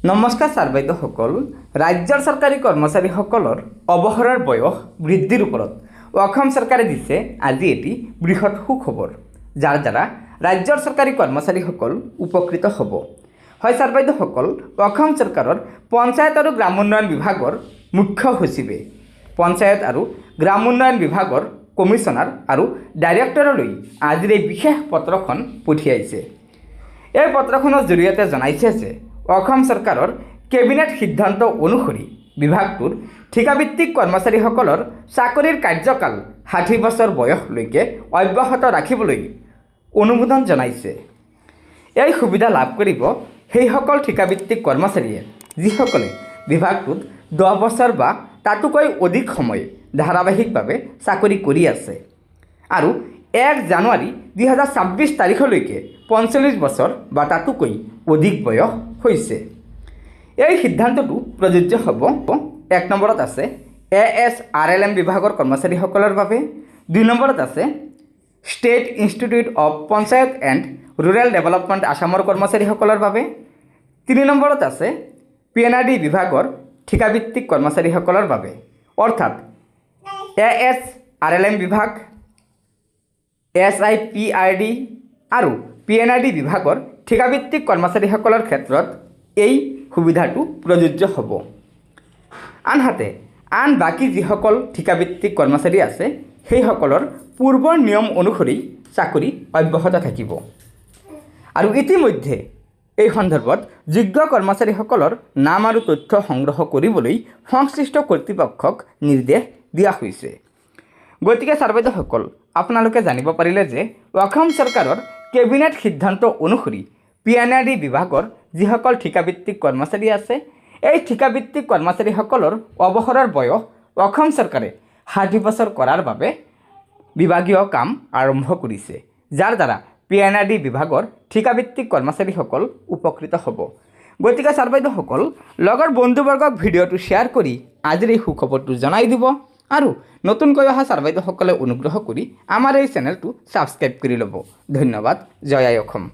নমস্কাৰ ছাৰ বাইদেউসকল। ৰাজ্যৰ চৰকাৰী কৰ্মচাৰীসকলৰ অৱসৰৰ বয়স বৃদ্ধিৰ ওপৰত অসম চৰকাৰে দিছে আজি এটি বৃহৎ সুখবৰ, যাৰ দ্বাৰা ৰাজ্যৰ চৰকাৰী কৰ্মচাৰীসকল উপকৃত হ'ব। হয় ছাৰ বাইদেউসকল, অসম চৰকাৰৰ পঞ্চায়ত আৰু গ্ৰাম উন্নয়ন বিভাগৰ মুখ্য সচিবে পঞ্চায়ত আৰু গ্ৰাম উন্নয়ন বিভাগৰ কমিশ্যনাৰ আৰু ডাইৰেক্টৰলৈ আজিৰ এই বিশেষ পত্ৰখন পঠিয়াইছে। এই পত্ৰখনৰ জৰিয়তে জনাইছে যে অসম চৰকাৰৰ কেবিনেট সিদ্ধান্ত অনুসৰি বিভাগটোৰ ঠিকাভিত্তিক কৰ্মচাৰীসকলৰ চাকৰিৰ কাৰ্যকাল ৬০ বছৰ বয়সলৈকে অব্যাহত ৰাখিবলৈ অনুমোদন জনাইছে। এই সুবিধা লাভ কৰিব সেইসকল ঠিকাভিত্তিক কৰ্মচাৰীয়ে যিসকলে বিভাগটোত 10 বছৰ বা তাতোকৈ অধিক সময় ধাৰাবাহিকভাৱে চাকৰি কৰি আছে আৰু 1 জানুৱাৰী 2026 তাৰিখলৈকে 45 বছৰ বা তাতোকৈ অধিক বয়স হৈছে। এই সিদ্ধান্তটো প্ৰযোজ্য হ'ব 1 নম্বৰত আছে ASRLM বিভাগৰ কৰ্মচাৰীসকলৰ বাবে, 2 নম্বৰত আছে state institute of panchayat and rural development আসামৰ কৰ্মচাৰীসকলৰ বাবে, 3 নম্বৰত আছে PNRD বিভাগৰ ঠিকাভিত্তিক কৰ্মচাৰীসকলৰ বাবে, অৰ্থাৎ ASRLM বিভাগ, SIPRD আৰু PNRD বিভাগৰ ঠিকাভিত্তিক কৰ্মচাৰীসকলৰ ক্ষেত্ৰত এই সুবিধাটো প্ৰযোজ্য হ'ব। আনহাতে আন বাকী যিসকল ঠিকাভিত্তিক কৰ্মচাৰী আছে সেইসকলৰ পূৰ্বৰ নিয়ম অনুসৰি চাকৰি অব্যাহত থাকিব। আৰু ইতিমধ্যে এই সন্দৰ্ভত যোগ্য কৰ্মচাৰীসকলৰ নাম আৰু তথ্য সংগ্ৰহ কৰিবলৈ সংশ্লিষ্ট কৰ্তৃপক্ষক নিৰ্দেশ দিয়া হৈছে। গতিকে ছাৰ বাইদেউসকল, আপোনালোকে জানিব পাৰিলে যে অসম চৰকাৰৰ কেবিনেট সিদ্ধান্ত অনুসৰি PNRD বিভাগৰ যিসকল ঠিকাভিত্তিক কৰ্মচাৰী আছে এই ঠিকাভিত্তিক কৰ্মচাৰীসকলৰ অৱসৰৰ বয়স অসম চৰকাৰে ৬০ বছৰ কৰাৰ বাবে বিভাগীয় কাম আৰম্ভ কৰিছে, যাৰ দ্বাৰা PNRD বিভাগৰ ঠিকাভিত্তিক কৰ্মচাৰীসকল উপকৃত হ'ব। গতিকে ছাৰ বাইদেউসকল, লগৰ বন্ধুবৰ্গক ভিডিঅ'টো শ্বেয়াৰ কৰি আজিৰ এই সুখবৰটো জনাই দিব আৰু নতুনকৈ অহা ছাৰ বাইদেউসকলে অনুগ্ৰহ কৰি আমাৰ এই চেনেলটো ছাবস্ক্ৰাইব কৰি ল'ব। ধন্যবাদ। জয় আই অসম।